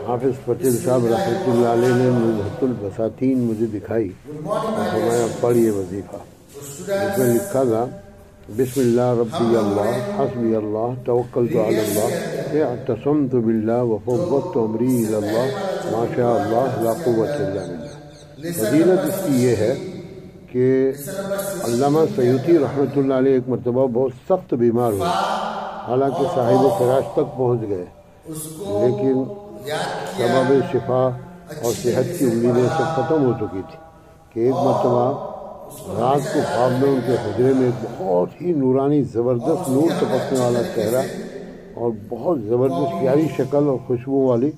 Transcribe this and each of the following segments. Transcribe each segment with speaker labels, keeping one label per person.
Speaker 1: हाफिज़ पटेल साहब रहमतुल्लाह अलैह ने नुज़हतुल बसातीन मुझे दिखाई और फरमाया पढ़िए वजीफ़ा। इसमें लिखा था बिस्मिल्लाह रब्बी अल्लाह हस्बी अल्लाह तवक्कलतु अलल्लाह इअतसमतु बिल्लाह व फव्वदतु अमरी इलल्लाह माशा अल्लाह ला कुव्वता इल्ला बिल्लाह। फजीलत इसकी ये है कि अल्लामा सयूती रहमतुल्लाह अलैह एक मरतबा बहुत सख्त बीमार हुए, हालांकि साहिब फराश तक पहुँच गए, लेकिन सबब शिफा और सेहत की उम्मीदें सब ख़त्म हो चुकी थी कि एक मरतबा रात को ख्वाब में उनके हुजरे में एक बहुत ही नूरानी ज़बरदस्त नूर टपकने वाला चेहरा और बहुत ज़बरदस्त प्यारी शक्ल और खुशबू वाली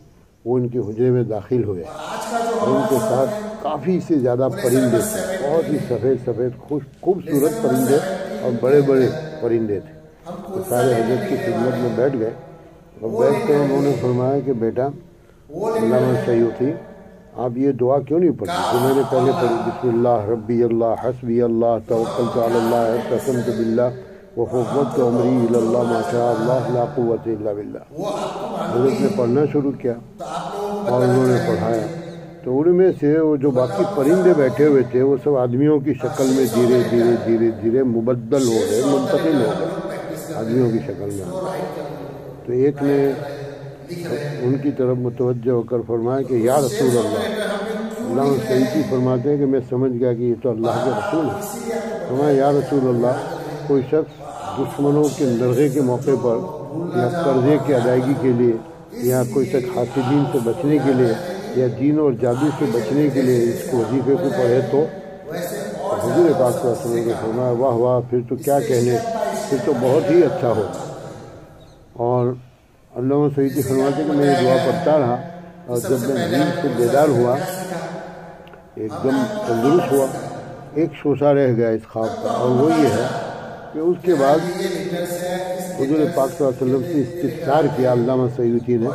Speaker 1: वो इनके हुजरे में दाखिल हुए और उनके साथ काफ़ी से ज़्यादा परिंदे थे, बहुत ही सफ़ेद सफ़ेद खूबसूरत परिंदे और बड़े बड़े परिंदे थे। तो सारे हजरत की खिदमत में बैठ गए और बैठ कर उन्होंने फरमाया कि बेटा अल्लामा सयूती आप ये दुआ क्यों नहीं पढ़ी जो मैंने पहले पढ़ी, बिस्मिल्लाह रब्बी अल्लाह हस्बी अल्लाह तवक्कलतु अलल्लाह इअतसमतु बिल्लाह व फव्वदतु अमरी इलल्लाह माशा अल्लाह ला कुव्वता इल्ला बिल्लाह। हजरत ने पढ़ना शुरू किया और उन्होंने पढ़ाया तो उनमें से वो जो बाकी परिंदे बैठे हुए थे वो सब आदमियों की शक्ल में धीरे धीरे धीरे धीरे मुबद्दल हो गए, मुंतकिल हो गए आदमियों की शक्ल में। तो एक ने उनकी तरफ मुतवज्जह होकर फरमाया कि या रसूल अल्लाह, अल्लाह सयूती फरमाते हैं कि मैं समझ गया कि ये तो अल्लाह के रसूल है। फरमाया या रसूल अल्लाह, कोई शख्स दुश्मनों के नरगे के मौके पर या कर्जे की अदायगी के लिए या कोई शख्स हासिदीन से बचने के लिए या जीन और जादू से बचने के लिए इस वजीफे को पढ़े तो हुजूर पाक सल्लल्लाहु अलैहि वसल्लम ने फरमाया वाह वाह, फिर तो क्या कहने, फिर तो बहुत ही अच्छा हो। और अल्लामा सयूती फरमाते कि मैं ये दुआ पढ़ता रहा और जब मैं नींद से बेदार हुआ एकदम तंदुरुस्त हुआ, एक शोशा रह गया इस ख्वाब का और वो ये है कि उसके बाद हुजूर पाक सल्लल्लाहु अलैहि वसल्लम से इस्तिग़फ़ार किया अल्लामा सयूती ने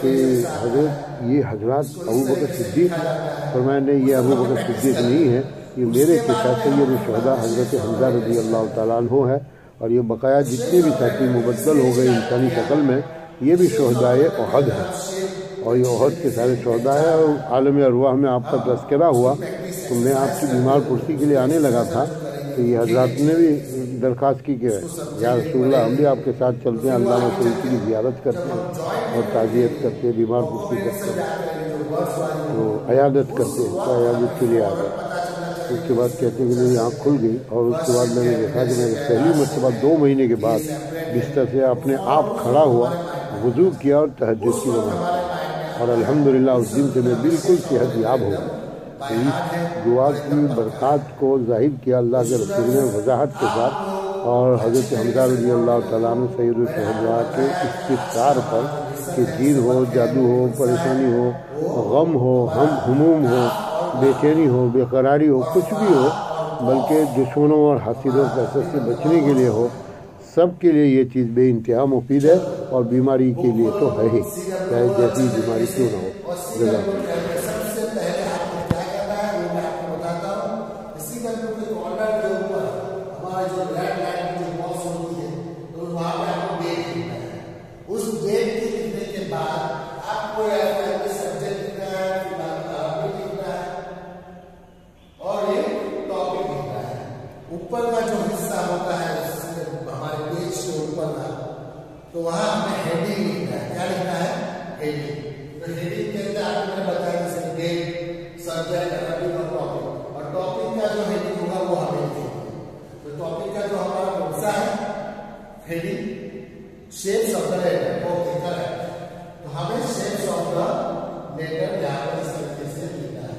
Speaker 1: कि हज़रत ये हज़रात अबू बकर सिद्दीक़, फरमाया नहीं ये अबू बकर सिद्दीक़ नहीं है, ये मेरे पिता सैयद शुहदा हज़रत हमज़ा रज़ी अल्लाह तआला अन्हु है और ये बकाया जितने भी साथी मुबद्दल हो गए इंसानी शक्ल में ये भी शुहदाए उहद है और ये उहद के सारे शुहदा है। और आलम अरवाह में आपका तज़किरा हुआ तो मैं आपकी बीमार कुर्सी के लिए आने लगा था तो ये हज़रात ने भी दरख्वास्त की कि या रसूलल्लाह हम भी आपके साथ चलते हैं, अल्लामा सयूती की ज़ियारत करते हैं और ताज़ियत करते हैं, बीमार कुर्सी करते हैं, तो अयादत करते हैं, तो अयादत के लिए आ गए। उसके बाद कहते हैं कि मेरी आँख खुल गई और उसके बाद मैंने देखा कि मैंने पहली मरतबा 2 महीने के बाद बिस्तर से अपने आप खड़ा हुआ, वज़ू किया और तहज्जुद की नमाज़ पढ़ी और अल्हम्दुलिल्लाह उस दिन से मैं बिल्कुल सेहत याब हो गया। तो इस दुआ की बरक़ात को ज़ाहिर किया अल्लाह के रसूल ने वज़ाहत के साथ और हज़रत हमज़ा रज़ी अल्लाह तआला अन्हु सैयदुल शुहदा के इस्तिग़फ़ार पर कि जीन हो, जादू हो, परेशानी हो, गम हो, हुमूम हो, बेचैनी हो, बेकरारी हो, कुछ भी हो, बल्कि दुश्मनों और हासिदों के असर से बचने के लिए हो, सब के लिए ये चीज़ बेइंतहा मुफीद है और बीमारी के लिए तो है ही, चाहे जैसी बीमारी क्यों ना हो।
Speaker 2: ऊपर का जो हिस्सा होता है हमारे पेज से ऊपर का, तो वहां हमें हेडिंग लिखना है। क्या लिखना है? हेडिंग। तो हेडिंग के अंदर आपने बताया जैसे डेट, सब्जेक्ट, टॉपिक और टॉपिक, और टॉपिक का जो हेडिंग होगा वो हमें लिखना है। तो टॉपिक का जो हमारा कौन-सा है heading, shapes of the letter, okay correct. तो हमें शेप्स ऑफ द लेटर यहां पर इस तरीके से लिखना है।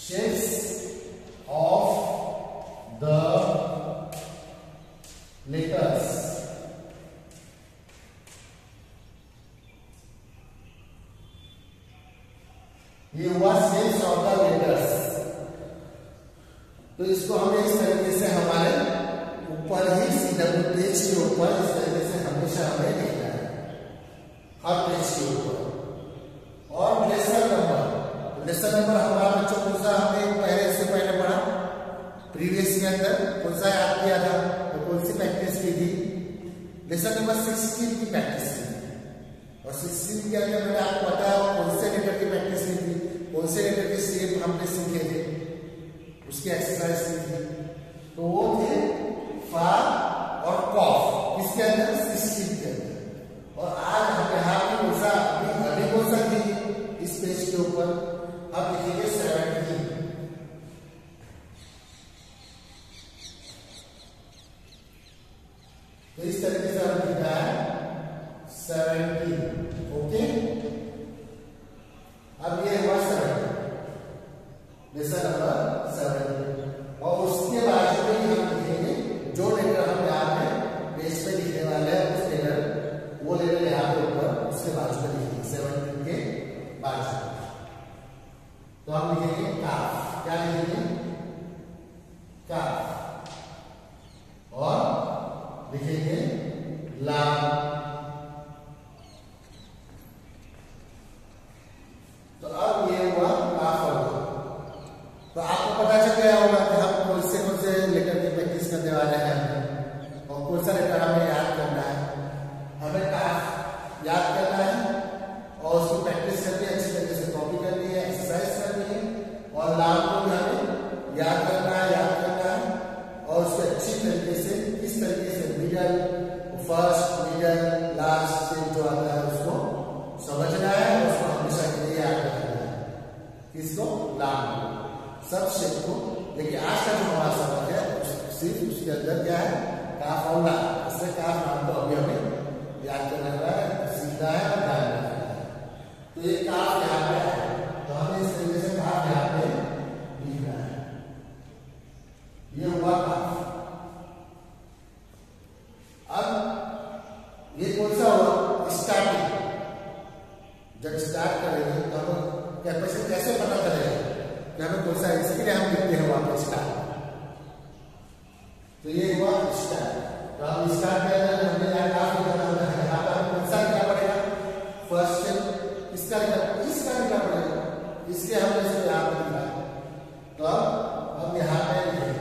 Speaker 2: Shapes of the letters. ये हुआ shapes of the letters। तो इसको हमें इस तरीके से हमारे ऊपर ही सीधा पेज के ऊपर इस तरीके से हमेशा हमें लिखना है हर पेज के ऊपर। और लेसन नंबर हमारा बच्चों को हमने पहले से पहले पढ़ा प्रीवियस ईयर अंदर कौन सा याद किया था और कौन सी प्रैक्टिस की थी? लेसन नंबर 16 की प्रैक्टिस की थी। और 16 के अंदर मैंने आपको बताया कौन से लेटर की प्रैक्टिस की थी, कौन से लेटर के शेप हमने सीखे थे, उसकी एक्सरसाइज की थी। तो वो थे फा और कॉफ, किसके अंदर? 16 के अंदर। और आज हम यहाँ पे कौन सा अभी कौन सा थी इस पेज के ऊपर? अब लिखेंगे 17। तो इस तरीके से हम लिखा है 17। ओके, अब ये हुआ 17, लेसन नंबर 17। और उसके बाद में हम लिखेंगे जो लेटर हम यहाँ पे पेज पे लिखने वाले हैं, उस लेटर, वो लेटर यहाँ पे ऊपर उसके बाजू में लिखेंगे 17 के बाजू। तो हम लिखेंगे काफ। क्या लिखेंगे? काफ। और लिखेंगे लाम। तो अब ये हुआ काफ और लाम। तो आपको पता चल गया होगा कि हम कौन से लेटर की प्रैक्टिस करने वाले हैं और कौन सा लेटर हमें याद करना है। हमें काफ याद करना है और उसकी प्रैक्टिस करनी है, अच्छी तरीके से कॉपी करनी है, एक्सरसाइज करनी है। और लाम को भी हमें याद करना है और उसको अच्छी तरीके से, किस तरीके से मिडल, फर्स्ट, मिडल, लास्ट से जो आता है उसको समझना है और उसको हमेशा के लिए याद रखना है। किसको? लाम, सब शेप को। लेकिन आज का जो हमारा सबक है सिर्फ उसके अंदर क्या है? काफ और लाम। इससे काफ नाम को अभी हमें याद करना है, सीखना है और ध्यान रखना है। तो ये काफ यहाँ पे है, तो हमें इस तरीके से काफ यहाँ पे लिखना है। ये हुआ काफ। अब ये कौन सा हुआ? स्टार्टिंग। जब स्टार्ट करेंगे तो हम कैपेसिटी कैसे पता करेंगे कि हमें कौन सा? इसके लिए हम लिखते हैं वहां पर स्टार्ट। तो ये हुआ स्टार्ट। तो हम स्टार्ट करना है, हमने यहाँ काफ लिखना है, यहाँ पर कौन सा लिखना पड़ेगा? फर्स्ट से इसका लिखना पड़ेगा। इसलिए हमने इसको यहाँ पर लिखा। तो अब हम यहाँ पे लिखेंगे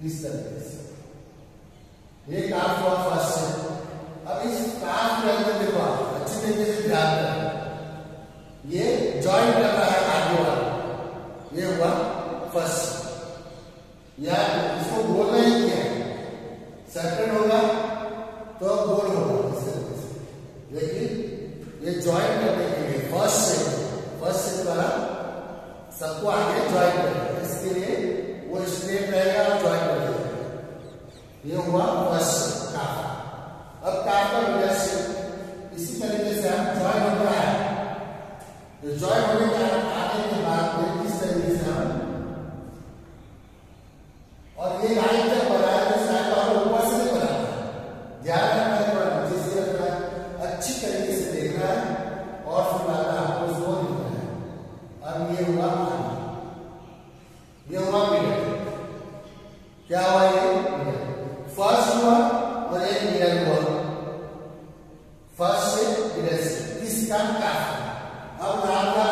Speaker 2: इस तरीके से। ये काफ हुआ फर्स्ट से। अब इस काफ के अंदर देखो आप अच्छी तरीके से ध्यान करें, ये जॉइन कर रहा है आगे वाला। ये हुआ फर्स्ट। या इसको गोल नहीं किया, सर्कल होगा तो गोल होगा इस तरीके से। लेकिन ये जॉइन करने के लिए फर्स्ट से द्वारा सबको आगे ज्वाइन करेगा, इसके लिए वो स्ट्रेट रहेगा और ज्वाइन करेगा। ये हुआ फर्स्ट काफ। अब काफ का मिडल शेप इसी तरीके से हम ज्वाइन हो रहा है। तो ज्वाइन होने के आने के बाद में इस तरीके से हम, और ये लाइन जब बनाया तो शायद हम ऊपर से नहीं बनाना है, ध्यान रखना है, नीचे से रखना है, अच्छी तरीके से देखना है और फिर बाद में आपको उसको लिखना है। अब ये हुआ मिडल। क्या हुआ? ये फर्स्ट हुआ और एक मिडल हुआ। फर्स्ट से मिडल से किसका? काफ। अब लाम का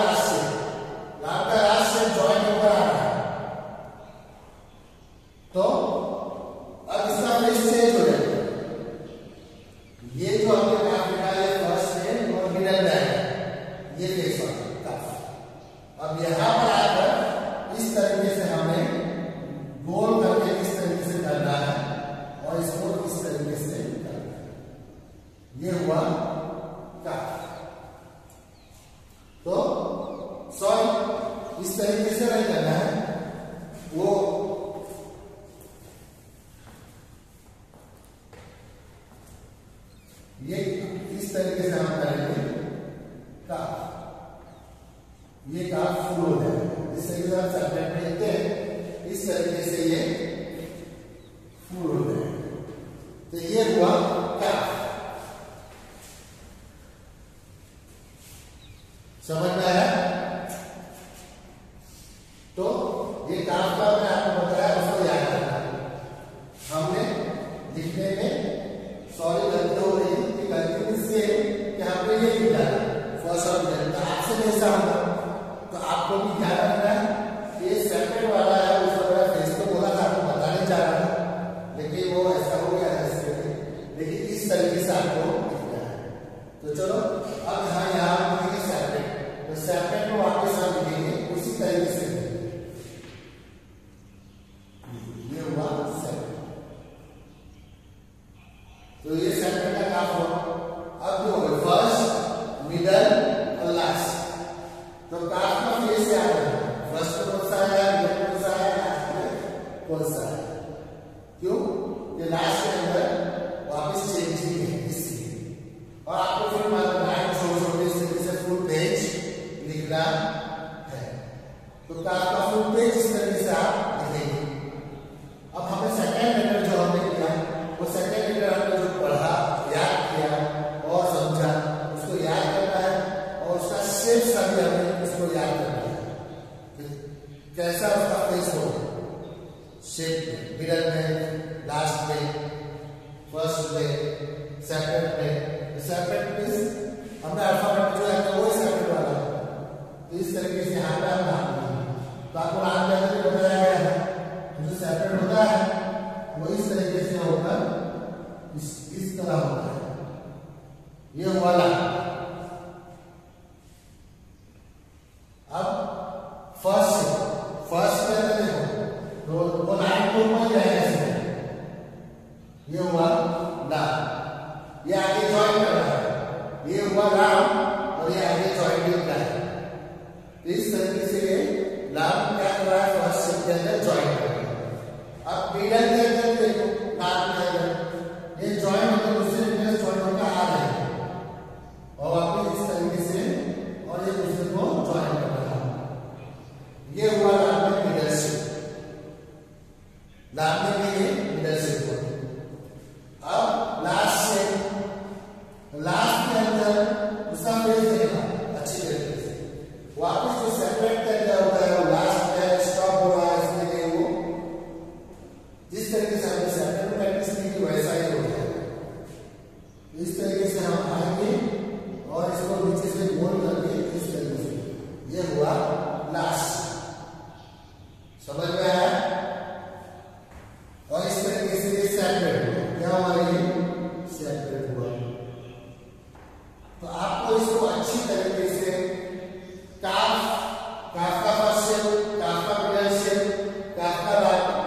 Speaker 2: लास्ट से जॉइन होकर आ रहा है। तो अब इसका फेस चेंज हो जाएगा। ये जो हमने काफ लिखा है फर्स्ट से और मिडल में आएगा, ये फेस वाला काफ। अब यहां पर आकर इस तरीके से हमें गोल करके इस तरीके से करना है और इसको इस तरीके से करना है। ये हुआ काफ। तो सॉरी, इस तरीके से नहीं करना है, वो ये इस तरीके से हम करेंगे काफ। ये काफ फुल हो जाएगा। इस तरीके से हम सर्कल में लिखते हैं, इस तरीके से ये फुल हो जाएगा। तो ये हुआ काफ। समझ में आया? तो ये काफ का मैं आपको बताया, उसको याद रखना। हमने लिखने में सॉरी गलती हो रही थी, गलती इससे कि हमने ये लिखा फर्स्ट और मिडल। तो आपसे नहीं समझा तो आपको भी ध्यान रखना है। ये सेकंड वाला है, उसको फेस को बोला ऊपर से आया। क्यों? ये लास्ट के अंदर वापस चेंजिंग है इसलिए। और आपको फिर लाइन छोटे से फुल पेज लिखना है। तो आपका फुल पेज इस तरीके से आप लिखेंगे। अब हमें सेकेंड लेटर जो हमने किया वो सेकेंड लेटर हमने जो पढ़ा, याद किया और समझा, उसको याद करना है और उसका शेप सभी हमें उसको याद करना है। कैसा उसका फेस होगा, शेप में, मिडल में, लास्ट में, फर्स्ट में, सेपरेट में। सेपरेट मींस हमने अल्फाबेट जो है वो सेपरेट वाला है। तो इस तरीके से यहाँ पे हम नाम देंगे। तो आपको नाम कैसे बताया गया है, जो सेपरेट होता है वो इस तरीके से होगा, इस तरह होता है। ये वाला। अब फर्स्ट में देखो तो वो लाइन को ऊपर जाएगा, ये हुआ लाइन, ये आगे ज्वाइन कर रहा है, ये हुआ राउंड और ये आगे ज्वाइन कर रहा है। तो इस तरीके से ये लाइन क्या कर रहा है, फर्स्ट शेप के अंदर ज्वाइन कर रहा है। अब मिडल के अंदर देखो, लाइन के अंदर ये ज्वाइन होकर दूसरे में ज्वाइन होकर आ जाएगा और वापस इस तरीके से और ये दूसरे को ज्वाइन कर रहा है। ये हुआ लाइन में मिडल शेप, लाइन में ये मिडल शेप हुआ। अब लास्ट शेप, लास्ट के अंदर उसका फेस देखा अच्छी तरीके से। वापस जो सेपरेट कर दिया होता है वो लास्ट में स्टॉप हो रहा है, इसलिए वो जिस तरीके से हमने सेपरेट प्रैक्टिस की थी वैसा ही हो जाएगा। इस तरीके से हम आएंगे और इसको नीचे से गोल करके इस तरीके से, ये हुआ लास्ट। समझ में आया? और इस तरीके से ये सेपरेट हुआ, क्या हुआ, ये सेपरेट हुआ। तो आपको इसको अच्छी तरीके से काफ का फर्स्ट शेप, काफ का मिडल शेप, काफ का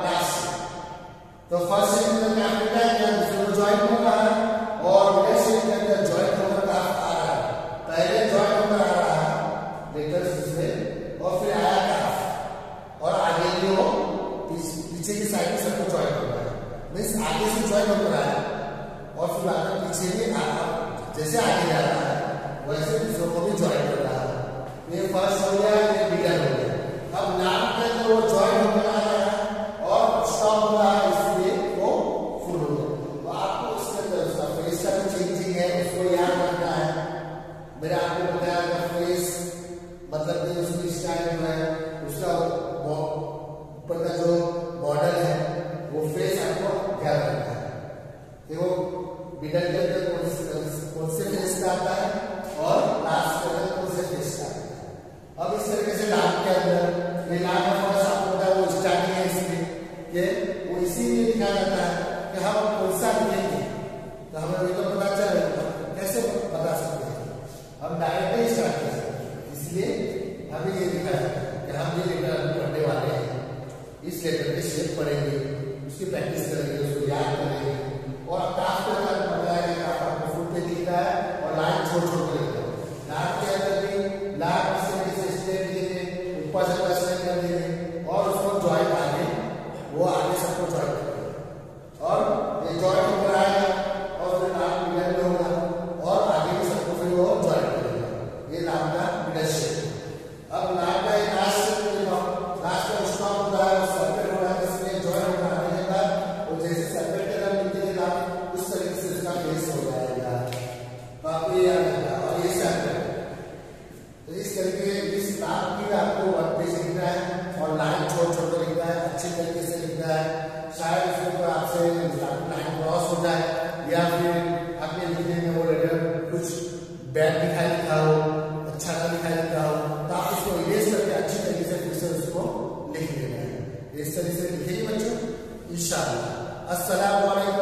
Speaker 2: लास्ट शेप। तो फर्स्ट शेप में काफ मिडल है, दूसरे को ज्वाइन हो रहा है और मिडल शेप के अंदर ज्वाइन होकर काफ आ रहा है। पहले ज्वाइन होकर आ रहा है लेटर्स इसमें और फिर आया काफ और आगे जो पीछे की साइड में सबको ज्वाइन हो रहा है। मीन्स आगे से ज्वाइन होकर आया और फिर आगे पीछे में जैसे आगे जा रहा है वैसे दूसरों को भी ज्वाइन कर रहा है। ये फर्स्ट हो गया, ये मिडल हो गया। अब नाम के अंदर वो ज्वाइन होकर आ रहा है और स्टॉप हो रहा है, इसलिए वो फुल हो गया। तो आपको इसके अंदर उसका फेस का जो चेंजिंग है उसको याद रखना है। मैंने आपको बताया था फेस मतलब कि उसकी स्टाइल जो है, उसका ऊपर का जो मॉडल है वो फेस आपको याद रखना है। देखो मिडल के अंदर कौन से फेस का आता है और लास्ट के अंदर कौन से फेस का आता है। अब इस तरीके से लाभ के अंदर ये लाभ का फर्स्ट आपको पता है वो स्टार्टिंग है, इसलिए कि वो इसीलिए लिखा जाता है कि हम कौन सा लिखेंगे। तो हमें ये तो पता चलेगा, कैसे बता सकते हैं, हम डायरेक्ट ही स्टार्ट कर सकते हैं। इसलिए हमें ये लिखा है कि हम ये लेटर पढ़ने वाले हैं, इस लेटर के शेप पढ़ेंगे, उसकी प्रैक्टिस करेंगे, उसको याद करेंगे। और काफ के अंदर बताया गया काफ आपको फुल पे दिखता है और लाइन छोड़ छोड़ के लिखता है। लाइन के अंदर भी लाइन इस तरीके से स्ट्रेट देंगे, ऊपर से प्लस कर देंगे और उसको ज्वाइन आगे वो आगे सबको ज्वाइन करेंगे और ये ज्वाइन होकर आएगा और फिर लाइन मिडल में होगा और आगे भी सबको फिर वो ज्वाइन करेगा। ये लाइन का मिडल शेप। अब लाइन का एक लास्ट शेप लास्ट में स्टॉप होता है, सेपरेट हो रहा है, इसलिए ज्वाइन होकर आने के बाद वो जैसे सेपरेट के अंदर निकलेगा उस तरीके से इसका फेस हो जाएगा। तो आपको ये याद रखना। और ये सेपरेट, तो इस तरीके इस नाम की आपको वन पेज लिखना है और लाइन छोड़ छोड़ कर लिखना है, अच्छी तरीके से लिखना है। शायद उसके ऊपर आपसे लाइन क्रॉस हो जाए या फिर आपके लिखने में वो लेटर कुछ बैड दिखाई देता हो, अच्छा ना दिखाई देता हो, तो आप उसको इरेज करके अच्छी तरीके से फिर से उसको लिख लेना है। इस तरीके से लिखेंगे बच्चों इंशाअल्लाह। अस्सलाम वालेकुम।